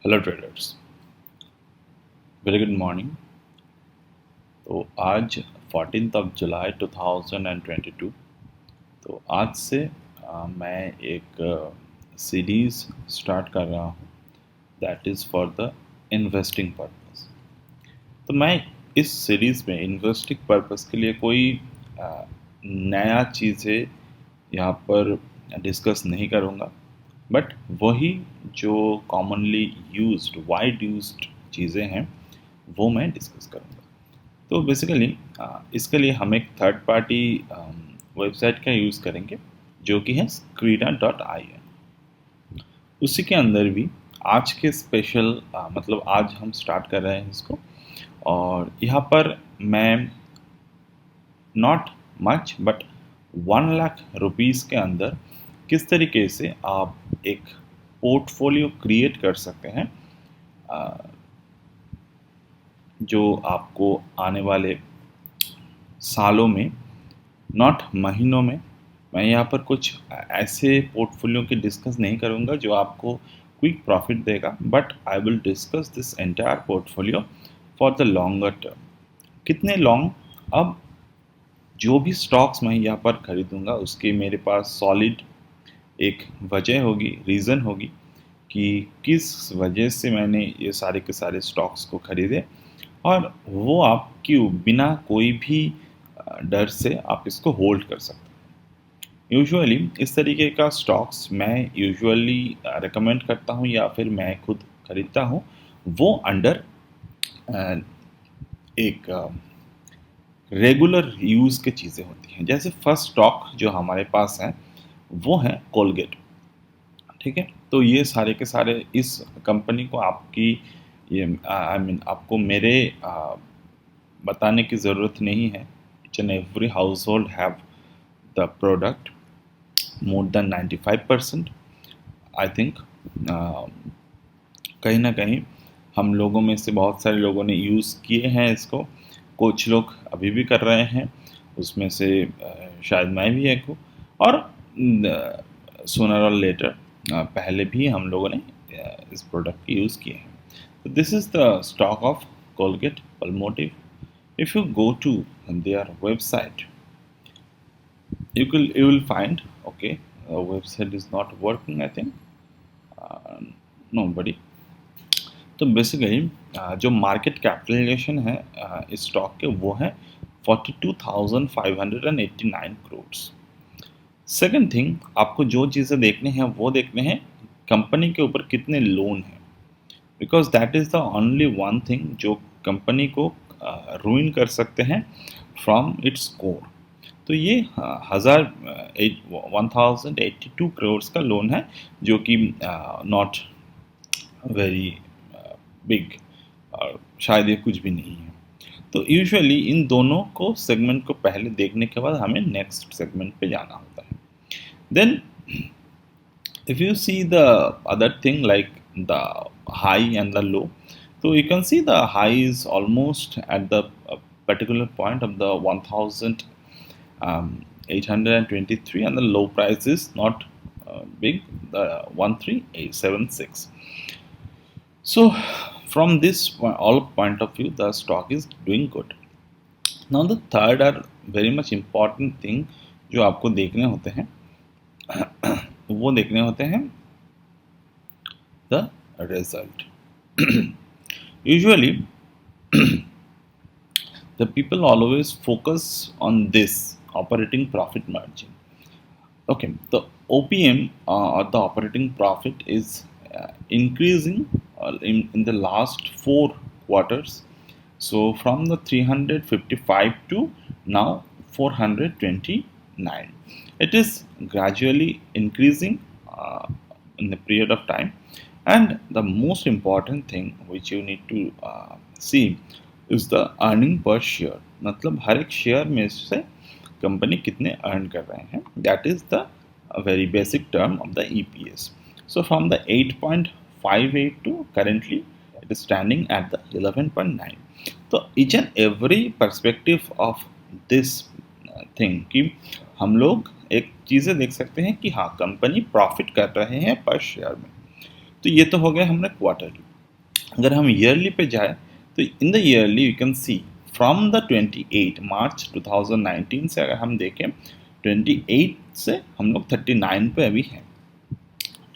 Hello traders, very good morning. तो आज 14th of July 2022। तो आज से मैं एक सीरीज़ स्टार्ट कर रहा हूँ, that is for the investing purpose. तो मैं इस सीरीज़ में इन्वेस्टिंग पर्पस के लिए कोई नया चीज़ें यहाँ पर डिस्कस नहीं करूँगा, बट वही जो कॉमनली यूज्ड वाइड यूज्ड चीज़ें हैं वो मैं डिस्कस करूँगा। तो बेसिकली इसके लिए हम एक थर्ड पार्टी वेबसाइट का यूज़ करेंगे जो कि है Screena.in। उसी के अंदर भी आज के स्पेशल मतलब आज हम स्टार्ट कर रहे हैं इसको, और यहाँ पर मैं not much but 1 lakh rupees के अंदर किस तरीके से आप एक पोर्टफोलियो क्रिएट कर सकते हैं जो आपको आने वाले सालों में, नॉट महीनों में। मैं यहाँ पर कुछ ऐसे पोर्टफोलियो की डिस्कस नहीं करूँगा जो आपको क्विक प्रॉफिट देगा, but I will discuss this entire portfolio for the longer term. कितने लॉन्ग? अब जो भी स्टॉक्स मैं यहाँ पर खरीदूंगा उसकी मेरे पास सॉलिड एक वजह होगी, रीज़न होगी कि किस वजह से मैंने ये सारे के सारे स्टॉक्स को खरीदे, और वो आप क्यों बिना कोई भी डर से आप इसको होल्ड कर सकते हैं। यूजुअली इस तरीके का स्टॉक्स मैं यूजुअली रिकमेंड करता हूँ या फिर मैं खुद खरीदता हूँ, वो अंडर एक रेगुलर यूज़ की चीज़ें होती हैं। जैसे फर्स्ट स्टॉक जो हमारे पास है वो है कोलगेट, ठीक है। तो ये सारे के सारे इस कंपनी को आपकी ये आई मीन आपको मेरे बताने की ज़रूरत नहीं है। Etch and every house hold have the product more than 95%। I think कहीं ना कहीं हम लोगों में से बहुत सारे लोगों ने यूज़ किए हैं इसको, कुछ लोग अभी भी कर रहे हैं, उसमें से शायद मैं भी एक हूँ। और सूनर और लेटर पहले भी हम लोगों ने इस प्रोडक्ट की यूज़ किए हैं। तो this is the stock of Colgate Palmolive. If you go to their website you will find, okay, website is not working, I think, nobody। तो बेसिकली जो मार्केट कैपिटलाइजेशन है इस स्टॉक के वो है 42,589 करोड़। सेकंड थिंग, आपको जो चीज़ें देखने हैं वो देखने हैं कंपनी के ऊपर कितने लोन हैं, because that is the only one thing जो कंपनी को रूइन कर सकते हैं फ्रॉम इट्स कोर। तो ये 1082 करोड़ का लोन है जो कि नॉट वेरी बिग, और शायद ये कुछ भी नहीं है। तो यूजुअली इन दोनों को सेगमेंट को पहले देखने के बाद हमें नेक्स्ट सेगमेंट पे जाना होता है। Then if you see the other thing like the high and the low, so you can see the high is almost at the particular point of the 1823, and the low price is not big, the 13876. So from this all point of view the stock is doing good. Now the third are very much important thing जो आपको देखने होते हैं वो देखने होते हैं the result। Usually the people always focus on this operating profit margin। Okay, the OPM or the operating profit is increasing in the last 4 quarters, so from the 355 to now 429, it is gradually increasing in the period of time। And the most important thing which you need to see is the earning per share, मतलब हर एक share में से company कितने earn कर रहे हैं, that is the very basic term of the EPS। So from the 8.582 currently it is standing at the 11.9। तो each and every perspective of this thing कि हम लोग एक चीज़ें देख सकते हैं कि हाँ कंपनी प्रॉफिट कर रहे हैं पर शेयर में। तो ये तो हो गया हमने क्वार्टरली। अगर हम ईयरली पे जाए तो in the yearly you can see from the 28 मार्च 2019 से अगर हम देखें 28 से हम लोग 39 पे अभी हैं,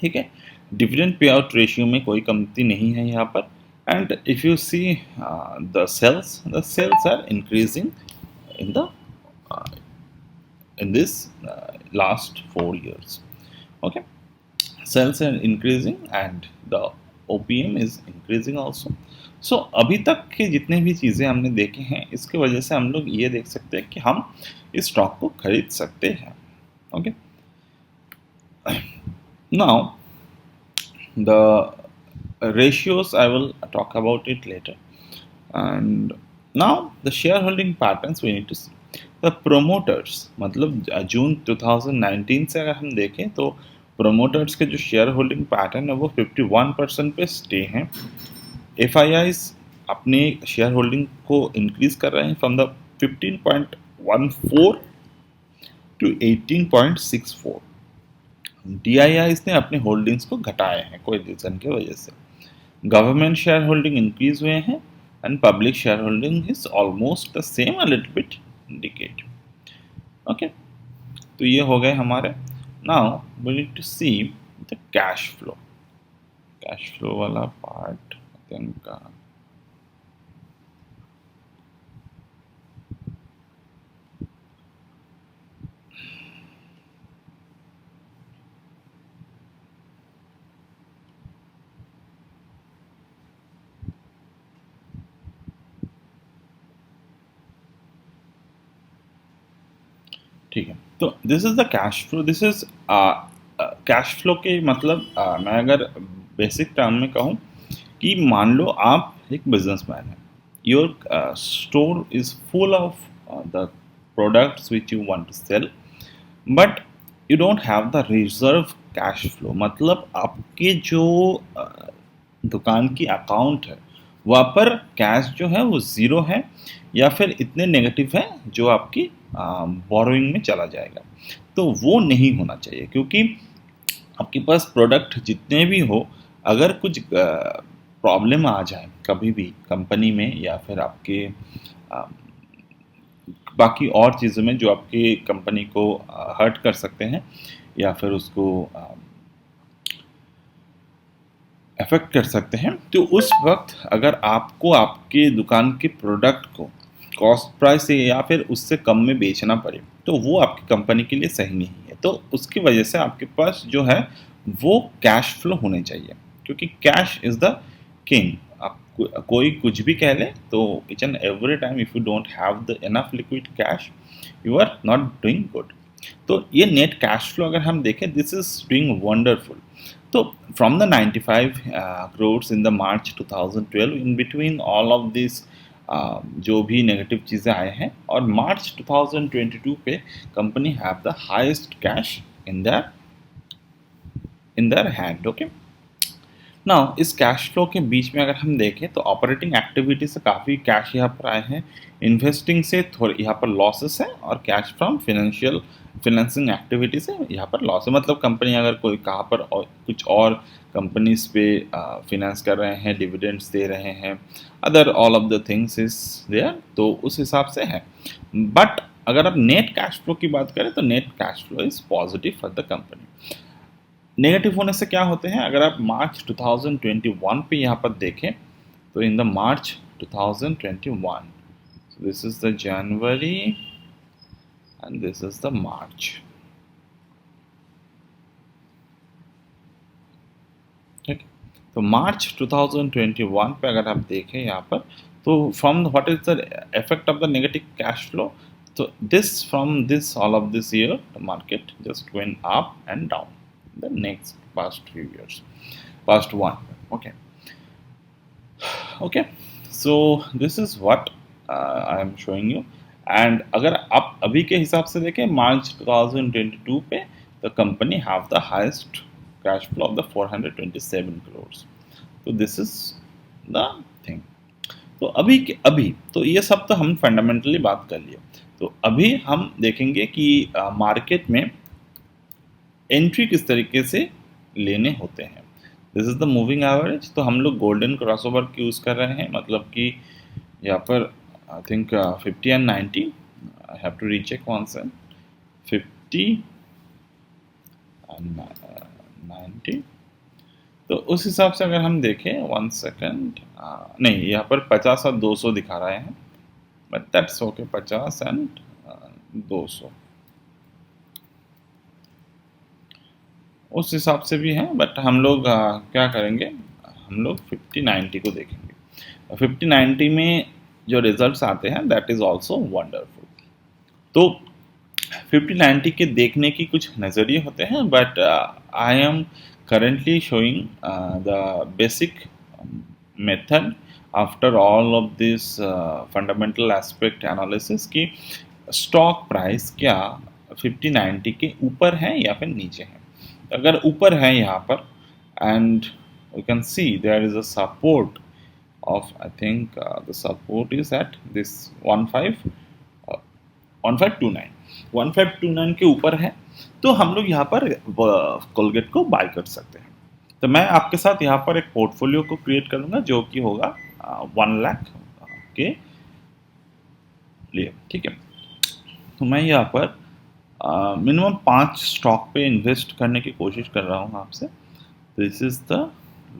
ठीक है। डिविडेंड पे आउट रेशियो में कोई कमती नहीं है यहाँ पर। And if you see the sales are increasing in the in this last 4 years. Okay, sales are increasing and the OPM is increasing also. So अभी तक के जितने भी चीज़ें हमने देखे हैं इसके वजह से हम लोग ये देख सकते हैं कि हम इस स्टॉक को खरीद सकते हैं। Okay, now the ratios I will talk about it later. And now the shareholding patterns we need to see. The promoters मतलब जून 2019 से अगर हम देखें तो promoters के जो शेयर होल्डिंग पैटर्न है वो 51% पे स्टे हैं। FIIs अपने शेयर होल्डिंग को इंक्रीज कर रहे हैं फ्रॉम द 15.14 टू 18.64। DIIs ने अपने होल्डिंग्स को घटाए हैं कोई रीजन की वजह से। गवर्नमेंट शेयर होल्डिंग इंक्रीज हुए हैं and public shareholding is almost the same, a little bit indicate. Okay, तो ये हो गए हमारे। now we need to see the cash flow वाला पार्ट I think ठीक है। तो this is the cash flow, this is cash flow के मतलब मैं अगर बेसिक टर्म में कहूँ कि मान लो आप एक बिजनेसमैन हैं, your store is full of the products which you want to sell, but you don't have the reserve cash flow. मतलब आपके जो दुकान की अकाउंट है वहाँ पर कैश जो है वो ज़ीरो है या फिर इतने नेगेटिव है जो आपकी बोरोइंग में चला जाएगा। तो वो नहीं होना चाहिए, क्योंकि आपके पास प्रोडक्ट जितने भी हो, अगर कुछ प्रॉब्लम आ जाए कभी भी कंपनी में या फिर आपके बाकी और चीज़ों में जो आपकी कंपनी को हर्ट कर सकते हैं या फिर उसको अफेक्ट कर सकते हैं, तो उस वक्त अगर आपको आपके दुकान के प्रोडक्ट को कॉस्ट प्राइस से या फिर उससे कम में बेचना पड़े तो वो आपकी कंपनी के लिए सही नहीं है। तो उसकी वजह से आपके पास जो है वो कैश फ्लो होने चाहिए, क्योंकि कैश इज़ द किंग। आप कोई कुछ भी कह ले तो each and every time if you don't have the enough liquid cash you are not doing good. तो ये नेट कैश फ्लो अगर हम देखें, दिस इज डूइंग वंडरफुल। तो from the 95 crores in the March 2012, in between all of this जो भी negative चीज़ें आए हैं, और मार्च 2022 पे company have the highest cash in their hand. Okay, now इस कैश फ्लो के बीच में अगर हम देखें तो ऑपरेटिंग एक्टिविटी से काफ़ी कैश यहाँ पर आए हैं, इन्वेस्टिंग से थोड़े यहाँ पर लॉसेस है, और कैश फ्रॉम फाइनेंसिंग एक्टिविटी से यहाँ पर लॉस है। मतलब कंपनी अगर कोई कहाँ पर कुछ और कंपनीज पे फिनेंस कर रहे हैं, डिविडेंड्स दे रहे हैं, other all of the things is there, तो उस हिसाब से है। बट अगर आप नेट कैश फ्लो की बात करें तो net cash flow is positive for the company. Negative होने से क्या होते हैं, अगर आप मार्च 2021 पे यहाँ पर देखें तो in the March 2021, this is the January and this is the March. ठीक, तो मार्च 2021 पे अगर आप देखें यहाँ पर तो from what is the effect of the negative cash flow, तो this from this all of this year the market just went up and down the next past few years, past one. Okay, so this is what I am showing you. And अगर आप अभी के हिसाब से देखें मार्च 2022 पे the company have the highest cash flow of the 427 crores. तो this is the thing. तो अभी तो ये सब तो हम फंडामेंटली बात कर लिए। तो अभी हम देखेंगे कि मार्केट में एंट्री किस तरीके से लेने होते हैं। This is the moving average. तो हम लोग गोल्डन क्रॉसओवर यूज़ कर रहे हैं, मतलब कि यहाँ पर I think 50 and 90, I have to recheck once and 50 and 90। तो उस हिसाब से अगर हम देखें, 1 सेकेंड, नहीं यहाँ पर 50 और 200 दिखा रहे हैं, बट दैट्स ओके, 50 एंड 200 उस हिसाब से भी हैं, बट हम लोग क्या करेंगे, हम लोग 50-90 को देखेंगे। 50-90 में जो रिजल्ट्स आते हैं दैट इज ऑल्सो वंडरफुल। तो 50-90 के देखने की कुछ नज़रिए होते हैं, but I am currently showing the basic method after all of this fundamental aspect analysis कि स्टॉक प्राइस क्या 50-90 के ऊपर है या फिर नीचे है। अगर ऊपर है यहाँ पर, and we can see there is a support of, I think the support is at this 1529 के ऊपर है, तो हम लोग यहाँ पर कोलगेट को बाय कर सकते हैं। तो मैं आपके साथ यहाँ पर एक पोर्टफोलियो को क्रिएट करूंगा जो कि होगा 1 लाख के लिए, ठीक है। तो मैं यहाँ पर मिनिमम 5 स्टॉक पे इन्वेस्ट करने की कोशिश कर रहा हूँ आपसे। This is the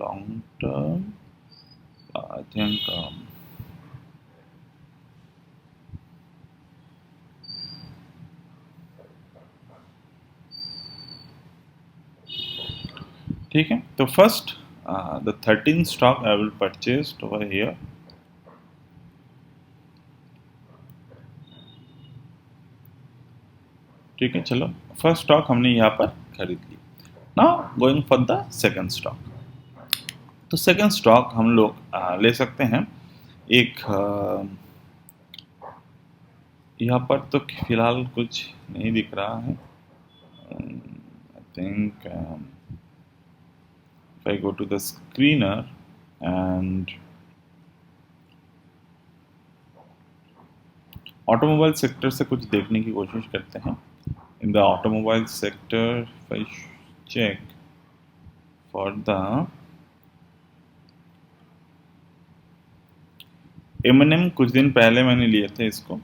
long term, I think ठीक है। तो first the 13 stock I will purchase over here. ठीक है, चलो फर्स्ट स्टॉक हमने यहाँ पर खरीद ली। Now going for the second stock. तो सेकंड स्टॉक हम लोग ले सकते हैं एक यहाँ पर तो फिलहाल कुछ नहीं दिख रहा है। I think if I go to the screener and automobile sector से कुछ देखने की कोशिश करते हैं। In the automobile sector if I check for the M&M, कुछ दिन पहले मैंने लिए थे इसको।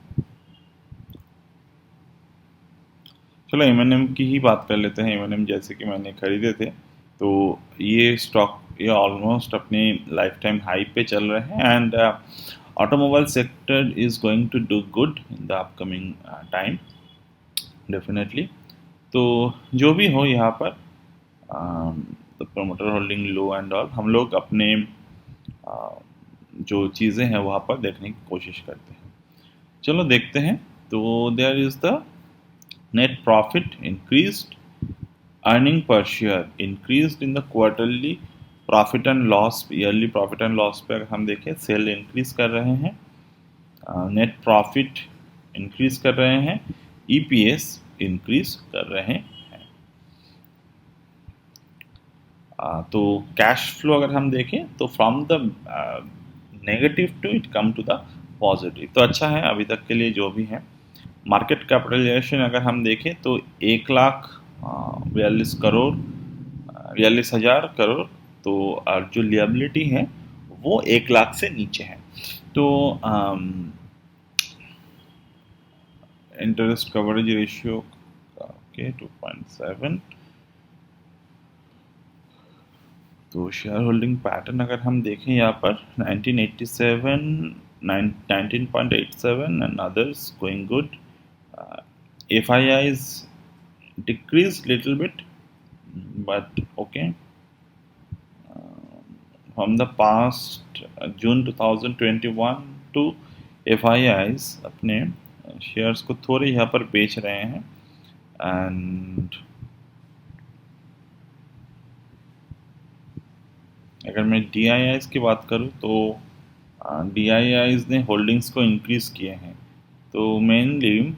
चलो M&M की ही बात कर लेते हैं। M&M जैसे कि मैंने खरीदे थे, तो ये स्टॉक ये ऑलमोस्ट अपने लाइफ टाइम हाई पे चल रहे हैं, and automobile sector is going to do good in the upcoming time definitely. तो जो भी हो यहाँ पर promoter holding low and all, हम लोग अपने जो चीज़ें हैं वहाँ पर देखने की कोशिश करते हैं। चलो देखते हैं। तो there is the net profit increased, earning per share increased in the quarterly profit and loss, yearly profit and loss पे अगर हम देखें सेल इंक्रीज कर रहे हैं, नेट प्रॉफिट इंक्रीज कर रहे हैं, ईपीएस इंक्रीज कर रहे हैं। तो कैश फ्लो अगर हम देखें तो from the negative to it come to the positive, तो अच्छा है अभी तक के लिए जो भी है। मार्केट कैपिटलाइजेशन अगर हम देखें तो 1,42 करोड़ 42,000 करोड़, तो और जो लिएबिलिटी है वो 1 लाख से नीचे है। तो इंटरेस्ट कवरेज रेशियो ओके 2.7। तो शेयर होल्डिंग पैटर्न अगर हम देखें यहाँ पर 1987 19.87 and others going good. FIIs decreased little bit, but okay. From the past June 2021 to FIIs अपने शेयर्स को थोड़े यहाँ पर बेच रहे हैं, एंड अगर मैं DIIs की बात करूँ तो DIIs ने होल्डिंग्स को इंक्रीज किए हैं। तो मेनली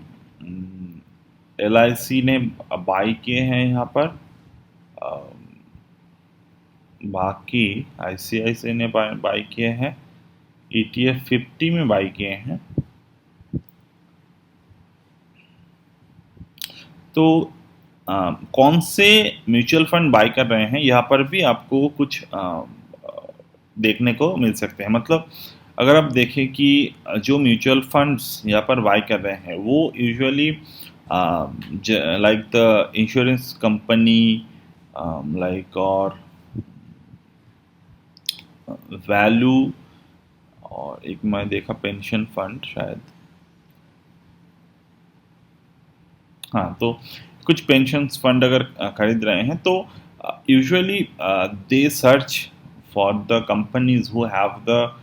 LIC ने बाई किए हैं यहाँ पर, बाकी ICICI ने बाई किए हैं, ETF 50 में बाई किए हैं। तो कौन से म्यूचुअल फंड बाय कर रहे हैं, यहाँ पर भी आपको कुछ देखने को मिल सकते हैं। मतलब अगर आप देखें कि जो म्यूचुअल फंड्स यहाँ पर बाय कर रहे हैं वो usually like the insurance company, like और वैल्यू, और एक मैं देखा पेंशन फंड शायद, हाँ, तो कुछ पेंशन फंड अगर खरीद रहे हैं तो usually they search for the companies who have the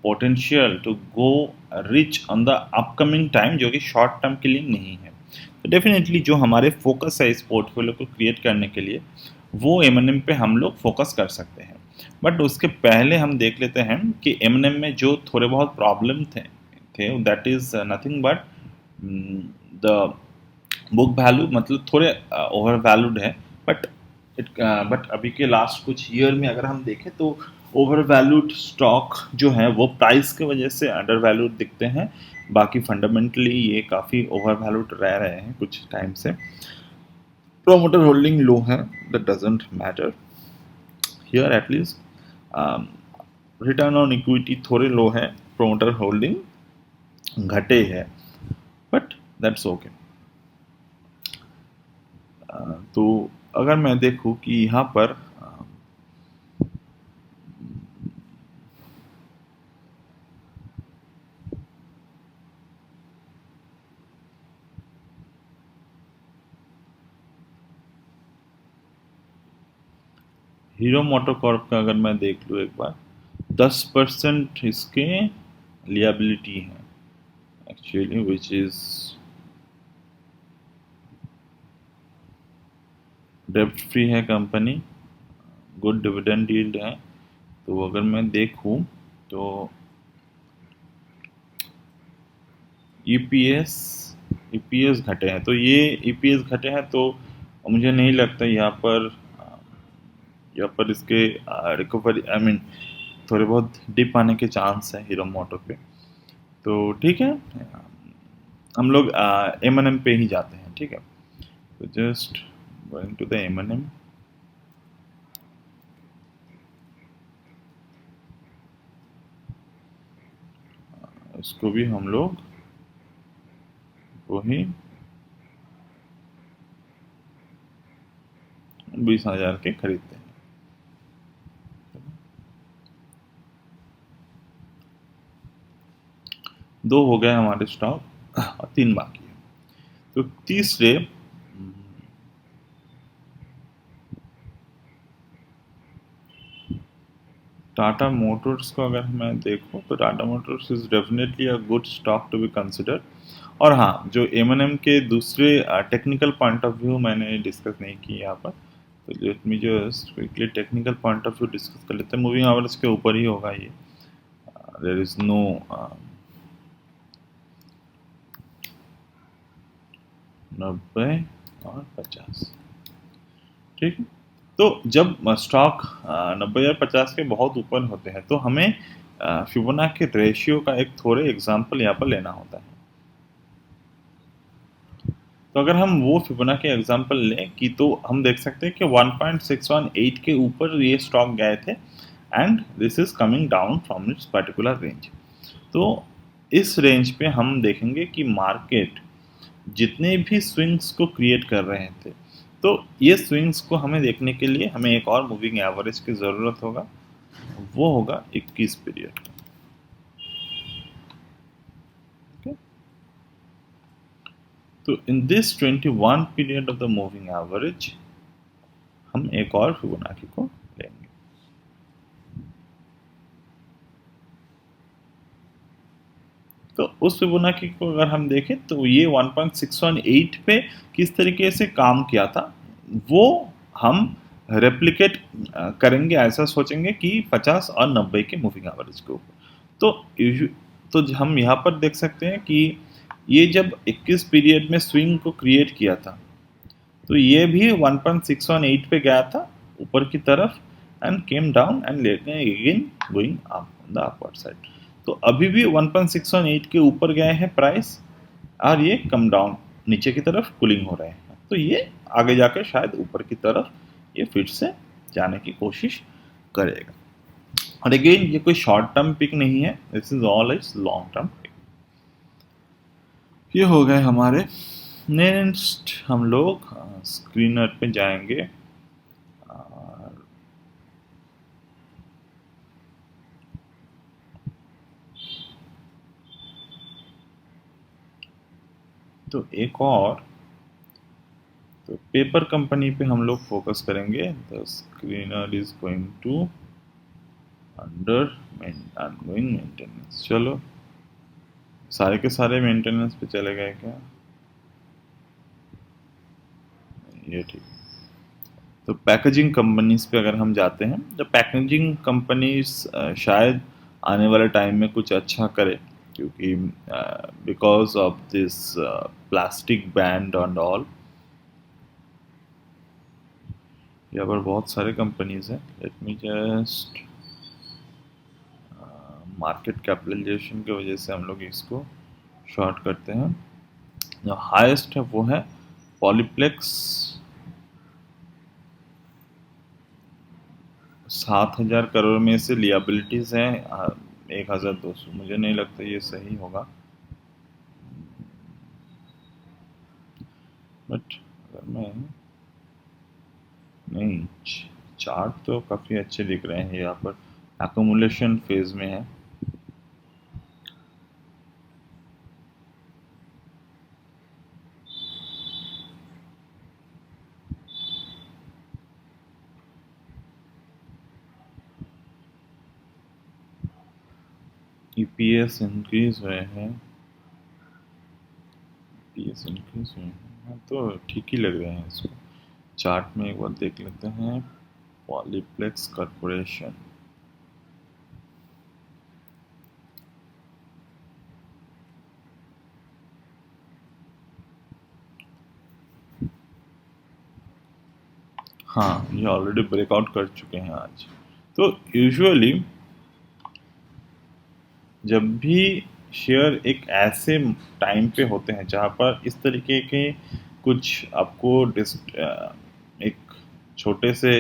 potential to go rich on the upcoming time, जो कि शॉर्ट टर्म के लिए नहीं है। तो डेफिनेटली जो हमारे फोकस है इस पोर्टफोलियो को क्रिएट करने के लिए, वो एम पे हम लोग फोकस कर सकते हैं। बट उसके पहले हम देख लेते हैं कि एम में जो थोड़े बहुत प्रॉब्लम थे that is nothing but the book value, मतलब थोड़े ओवर वैल्यूड है। बट बट अभी के लास्ट कुछ ईयर में अगर हम देखें तो ओवर वैल्यूड स्टॉक जो है वो प्राइस की वजह से अंडर वैल्यूड दिखते हैं। बाकी फंडामेंटली ये काफ़ी ओवर वैल्यूड रह रहे हैं कुछ टाइम से। प्रोमोटर होल्डिंग लो है, that doesn't matter here at least. Return on equity थोड़े लो है, प्रोमोटर होल्डिंग घटे है, बट दैट्स ओके। तो अगर मैं देखूं कि यहाँ पर हीरो मोटोकॉर्प का अगर मैं देख लूँ एक बार, 10% इसके लियाबिलिटी है एक्चुअली, विच इज डेब्ट फ्री है कंपनी, गुड डिविडेंड यील्ड है। तो अगर मैं देखूं तो ईपीएस ईपीएस घटे हैं, तो ये ईपीएस घटे हैं तो मुझे नहीं लगता यहाँ पर इसके रिकवरी, आई मीन थोड़े बहुत डिप आने के चांस है हीरो मोटो पे। तो ठीक है, हम लोग एम पे ही जाते हैं, ठीक है। तो just going to the um, इसको भी हम लोग वही 20,000 के खरीदते हैं। दो हो गए हमारे स्टॉक और 3 बाकी है। तो तीसरे टाटा मोटर्स को अगर मैं देखूं तो Tata motors is definitely a good stock to be consider. और हाँ, जो एम के दूसरे टेक्निकल पॉइंट ऑफ व्यू मैंने डिस्कस नहीं की यहाँ पर, तो let me just quickly technical point of view discuss कर लेते हैं। मूविंग एवरेज के ऊपर ही होगा ये, देयर इज नो 90 और 50, ठीक है। तो जब स्टॉक 90 और 50 के बहुत ऊपर होते हैं तो हमें फिबोनाची रेशियो का एक थोड़े एग्जांपल यहाँ पर लेना होता है। तो अगर हम वो फिबोनाची एग्जांपल लें कि, तो हम देख सकते हैं कि 1.618 के ऊपर ये स्टॉक गए थे and this is coming down from its particular range. तो इस रेंज पे हम देखेंगे कि मार्केट जितने भी स्विंग्स को क्रिएट कर रहे थे, तो ये स्विंग्स को हमें देखने के लिए हमें एक और मूविंग एवरेज की ज़रूरत होगा, वो होगा 21 पीरियड। तो in this 21 period of the moving average हम एक और फिबोनाची को लेंगे। तो उस फिबोनाची को अगर हम देखें तो ये 1.618 पे किस तरीके से काम किया था वो हम रेप्लिकेट करेंगे, ऐसा सोचेंगे कि 50 और 90 के मूविंग एवरेज के ऊपर। तो हम यहाँ पर देख सकते हैं कि ये जब 21 पीरियड में स्विंग को क्रिएट किया था तो ये भी 1.618 पे गया था ऊपर की तरफ and came down and let again going up on the upward side. तो अभी भी 1.618 के ऊपर गए हैं प्राइस और ये कम डाउन नीचे की तरफ कूलिंग हो रहे हैं। तो ये आगे जाकर शायद ऊपर की तरफ ये फिर से जाने की कोशिश करेगा। और अगेन ये कोई शॉर्ट टर्म पिक नहीं है, this is all its long term pick. ये हो गए हमारे। नेक्स्ट हम लोग स्क्रीनर पे जाएंगे। तो एक और, तो पेपर कंपनी पे हम लोग फोकस करेंगे। The screener is going to under ongoing maintenance. चलो सारे के सारे मेंटेनेंस पे चले गए क्या? ये ठीक। तो पैकेजिंग कंपनीज पे अगर हम जाते हैं, तो पैकेजिंग कंपनीज शायद आने वाले टाइम में कुछ अच्छा करे, क्योंकि because of this plastic ban and all, यहाँ पर बहुत सारे कंपनीज हैं। Let me just, market capitalization की वजह से हम लोग इसको शॉर्ट करते हैं। जो हाईएस्ट है वो है पॉलीप्लेक्स, 7,000 करोड़ में से लियाबिलिटीज हैं 1,200। मुझे नहीं लगता ये सही होगा, बट अगर मैं नहीं, चार्ट तो काफ़ी अच्छे दिख रहे हैं। यहाँ पर एकोमुलेशन फेज में है। ईपीएस इंक्रीज हुए हैं, ईपीएस इंक्रीज हुए हैं, हाँ, तो ठीक ही लग रहे हैं इसको। चार्ट में एक बार देख लेते हैं। पॉलीप्लेक्स कॉरपोरेशन, हाँ ये ऑलरेडी ब्रेकआउट कर चुके हैं आज। तो यूजुअली जब भी शेयर एक ऐसे टाइम पे होते हैं जहाँ पर इस तरीके के कुछ आपको एक छोटे से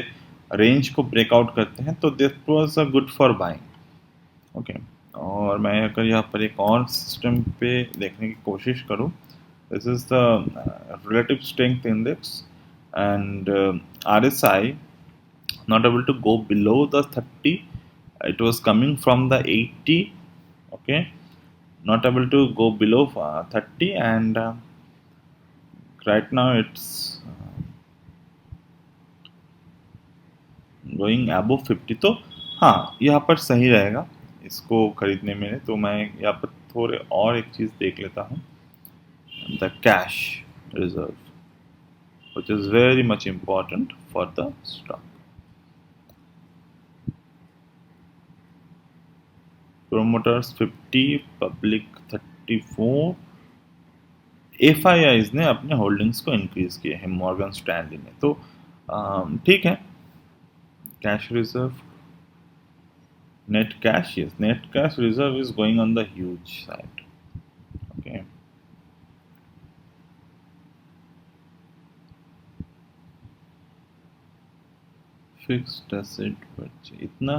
रेंज को ब्रेकआउट करते हैं, तो this was a good for buying. Okay, और मैं अगर यहाँ पर एक और सिस्टम पे देखने की कोशिश करूँ, this is the relative strength index and RSI not able to go below the 30. It was coming from the 80. Okay, not able to go below 30, and right now it's going above 50। तो हाँ यहाँ पर सही रहेगा इसको खरीदने में। तो मैं यहाँ पर थोड़े और एक चीज़ देख लेता हूँ, the cash reserve, which is very much important for the stock. Promoters 50, public 34। FIIs ने अपने होल्डिंग्स को इंक्रीज किए हैं मॉर्गन स्टैनली ने, तो ठीक है। Cash reserve, net cash, yes, net cash reserve is going on the huge side. Okay, fixed asset purchase इतना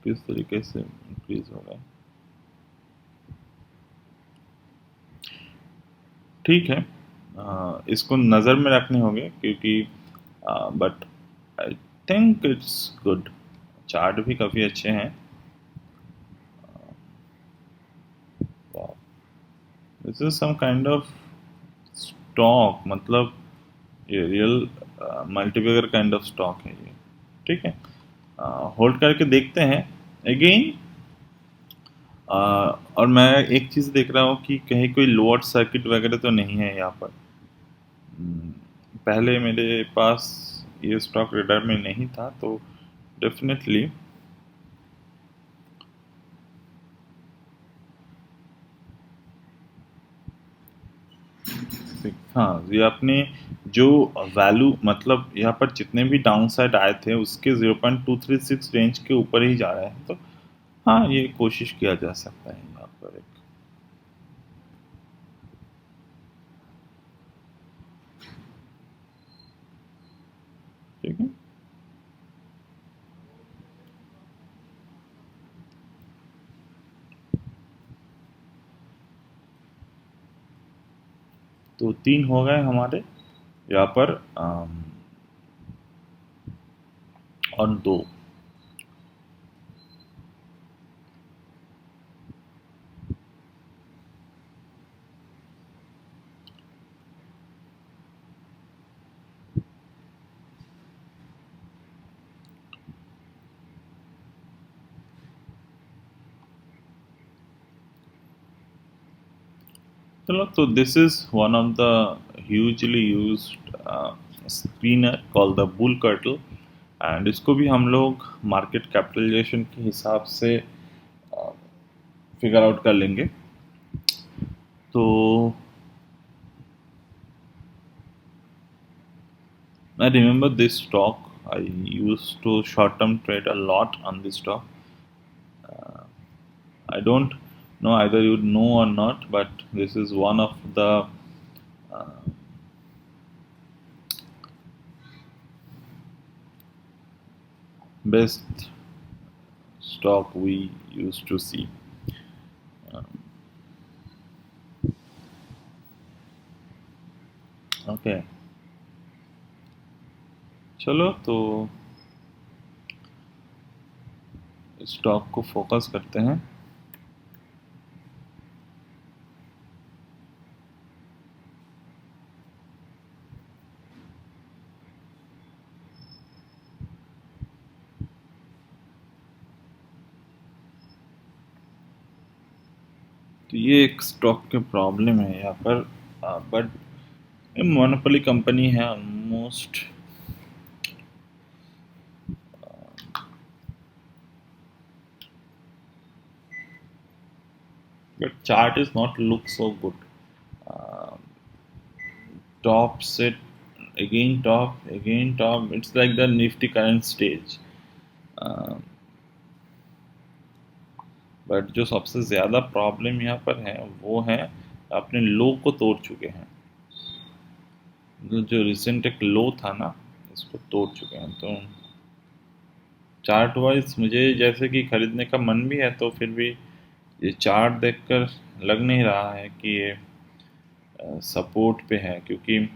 किस तरीके से इंक्रीज होगा? ठीक है, इसको नज़र में रखने होंगे, क्योंकि but I think it's good. Chart भी काफ़ी अच्छे हैं। This is some kind of stock, मतलब ये real multibagger kind of stock है ये। ठीक है, होल्ड करके देखते हैं अगेन। और मैं एक चीज़ देख रहा हूँ कि कहीं कोई लोअर सर्किट वगैरह तो नहीं है यहाँ पर। पहले मेरे पास ये स्टॉक रेडर में नहीं था, तो डेफिनेटली हाँ, ये आपने जो वैल्यू, मतलब यहाँ पर जितने भी डाउन साइड आए थे उसके 0.236 रेंज के ऊपर ही जा रहे हैं, तो हाँ ये कोशिश किया जा सकता है यहाँ पर एक। ठीक है। तो 3 हो गए हमारे यहाँ पर, और 2। चलो, तो this is one of the hugely used screener called the bull curtail, and इसको भी हम लोग मार्केट कैपिटलाइजेशन के हिसाब से फिगर आउट कर लेंगे। तो I remember this stock. I used to short term trade a lot on this stock. I don't know either you know or not, but this is one of the uh, best stock we used to see. Okay, चलो तो stock को focus करते हैं। तो ये एक stock के problem है यहाँ पर, बट मोनोपोली कंपनी है almost. But chart is not look so good. Uh, Top set, again top, again top. It's like the Nifty current stage. But जो सबसे ज़्यादा प्रॉब्लम यहाँ पर है वो है अपने लो को तोड़ चुके हैं। जो रिसेंट एक लो था ना, इसको तोड़ चुके हैं। तो चार्ट वाइज मुझे जैसे कि खरीदने का मन भी है, तो फिर भी ये चार्ट देखकर लग नहीं रहा है कि ये सपोर्ट पे है, क्योंकि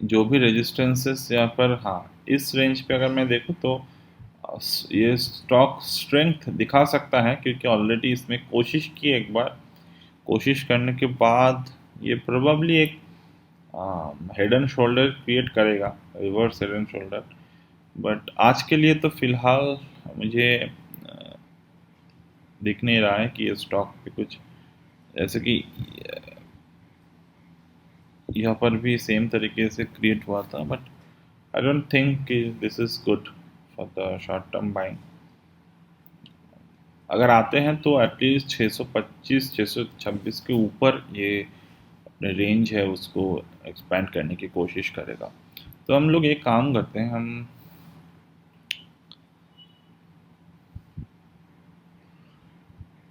जो भी रेजिस्टेंसेस यहाँ पर, हाँ इस रेंज पे अगर मैं देखूँ तो ये स्टॉक स्ट्रेंथ दिखा सकता है, क्योंकि ऑलरेडी इसमें कोशिश की एक बार। कोशिश करने के बाद ये प्रोबेबली एक हेड एंड शोल्डर क्रिएट करेगा, reverse head and shoulder. But आज के लिए तो फिलहाल मुझे दिख नहीं रहा है कि ये स्टॉक पे कुछ, जैसे कि यहाँ पर भी सेम तरीके से क्रिएट हुआ था, बट आई डोंट थिंक कि this is good for the short term buying. अगर आते हैं तो एटलीस्ट 625 626 के ऊपर ये अपने रेंज है उसको एक्सपेंड करने की कोशिश करेगा। तो हम लोग एक काम करते हैं, हम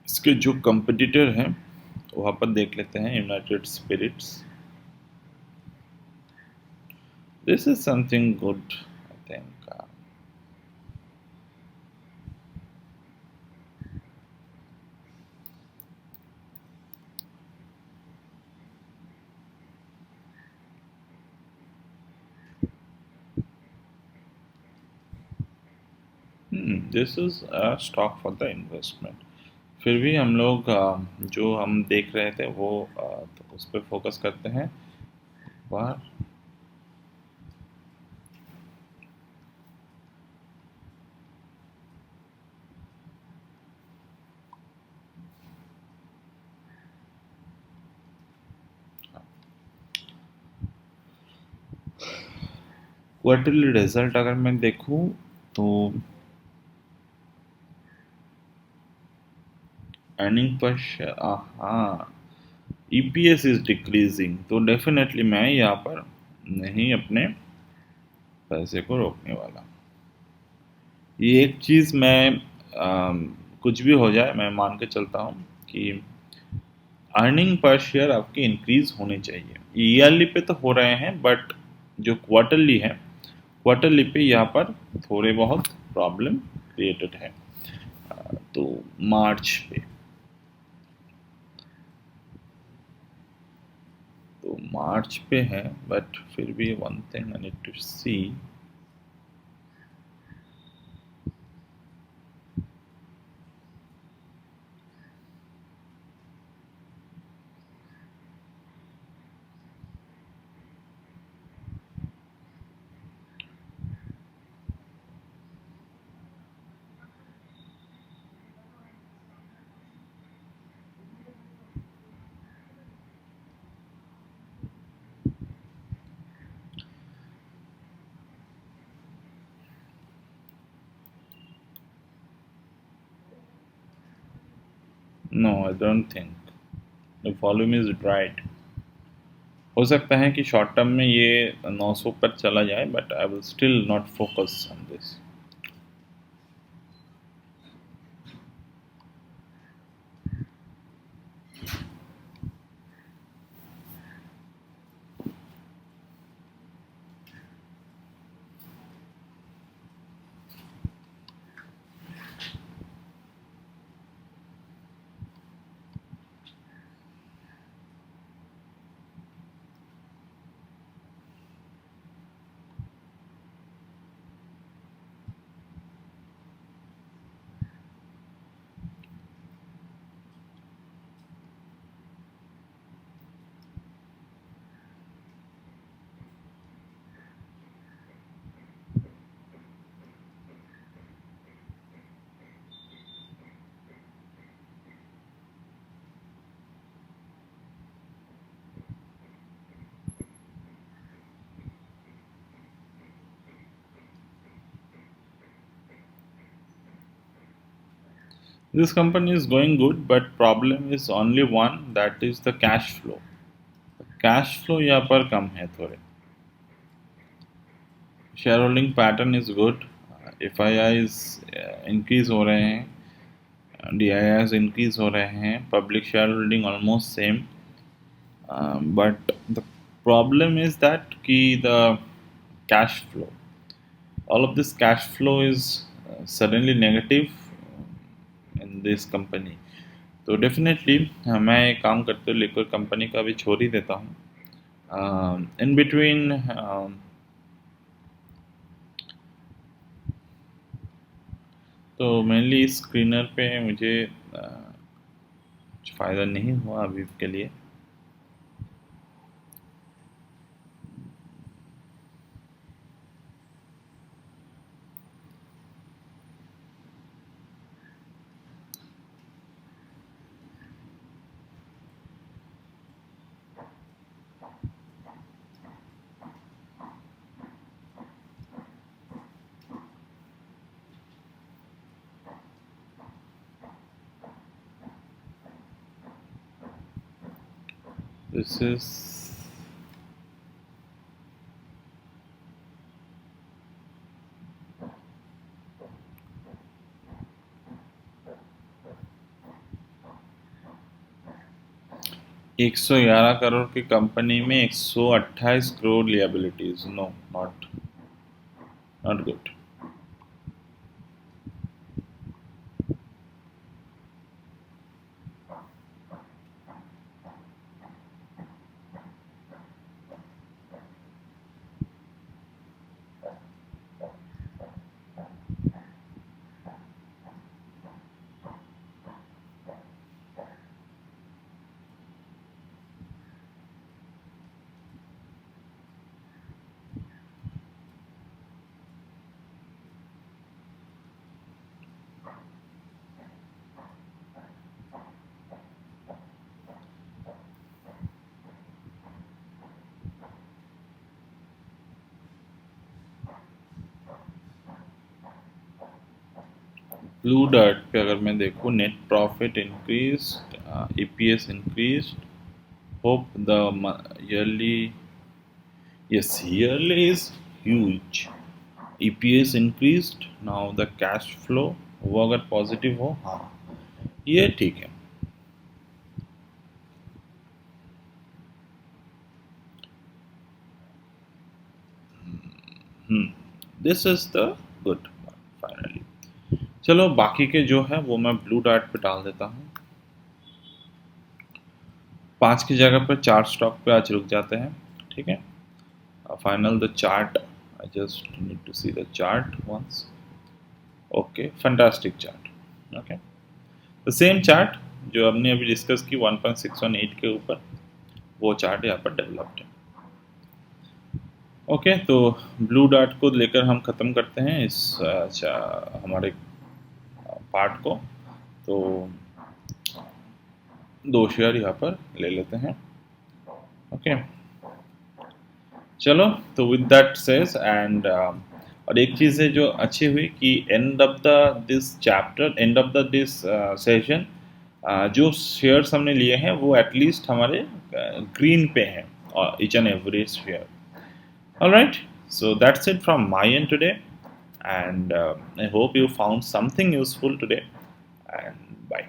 इसके जो कंपटीटर हैं वहाँ पर देख लेते हैं, United Spirits. This is something good I think. This is a stock for the investment. फिर भी हम लोग जो हम देख रहे थे वो तो उस पर फोकस करते हैं बाहर। क्वार्टरली रिजल्ट अगर मैं देखूं तो अर्निंग पर हाँ, ईपीएस इज डिक्रीजिंग, तो डेफिनेटली मैं यहाँ पर नहीं अपने पैसे को रोकने वाला। ये एक चीज़ मैं कुछ भी हो जाए मैं मान के चलता हूँ कि अर्निंग पर शेयर आपकी इंक्रीज होनी चाहिए। ईयरली पे तो हो रहे हैं, बट जो क्वार्टरली है क्वार्टरली पे यहाँ पर थोड़े बहुत प्रॉब्लम क्रिएटेड है। तो मार्च पे, तो मार्च पे है, बट फिर भी one thing I need to see. No, I don't think the volume is right. हो सकता है कि शॉर्ट टर्म में ये 900 पर चला जाए, but I will still not focus on this. This company is going good, but problem is only one, that is the cash flow. Cash flow यहाँ पर कम है थोड़े। Share holding pattern is good, F I eyes increase हो रहे हैं, D I eyes increase हो रहे हैं, public share holding almost same, but the problem is that कि the cash flow, all of this cash flow is suddenly negative in this company। तो definitely मैं एक काम करते हुए लिक्विड कंपनी का भी छोड़ ही देता हूँ। इन बिटवीन तो मेनली इस स्क्रीनर पे मुझे कुछ फ़ायदा नहीं हुआ अभी के लिए। दिस इज 111 करोड़ की कंपनी में 128 crore liabilities. No, not not good. Blue Dart पे अगर मैं देखूँ, net profit increase, EPS increase, hope the yearly, yes, yearly is huge, EPS increased, now the cash flow वो अगर पॉजिटिव हो, हाँ ये ठीक है। This is the good finally. चलो बाकी के जो है वो मैं ब्लू डॉट पे डाल देता हूँ। 5 की जगह पर 4 स्टॉक पे आज रुक जाते हैं, ठीक है। Final the chart, I just need to see the chart once. Okay, fantastic chart. Okay, the same chart जो हमने अभी डिस्कस की 1.618 के ऊपर, वो चार्ट यहाँ पर डेवलप्ड है। ओके, तो ब्लू डॉट को लेकर हम ख़त्म करते हैं इस हमारे पार्ट को। तो 2 शेयर यहाँ पर ले लेते हैं। ओके, चलो, तो विद दैट सेज एंड और एक चीज़ है जो अच्छी हुई कि end of the this chapter, end of the this session, जो शेयर्स हमने लिए हैं वो एटलीस्ट हमारे ग्रीन पे हैं, और each and every share. Alright, so that's it from my end today, and I hope you found something useful today, and bye.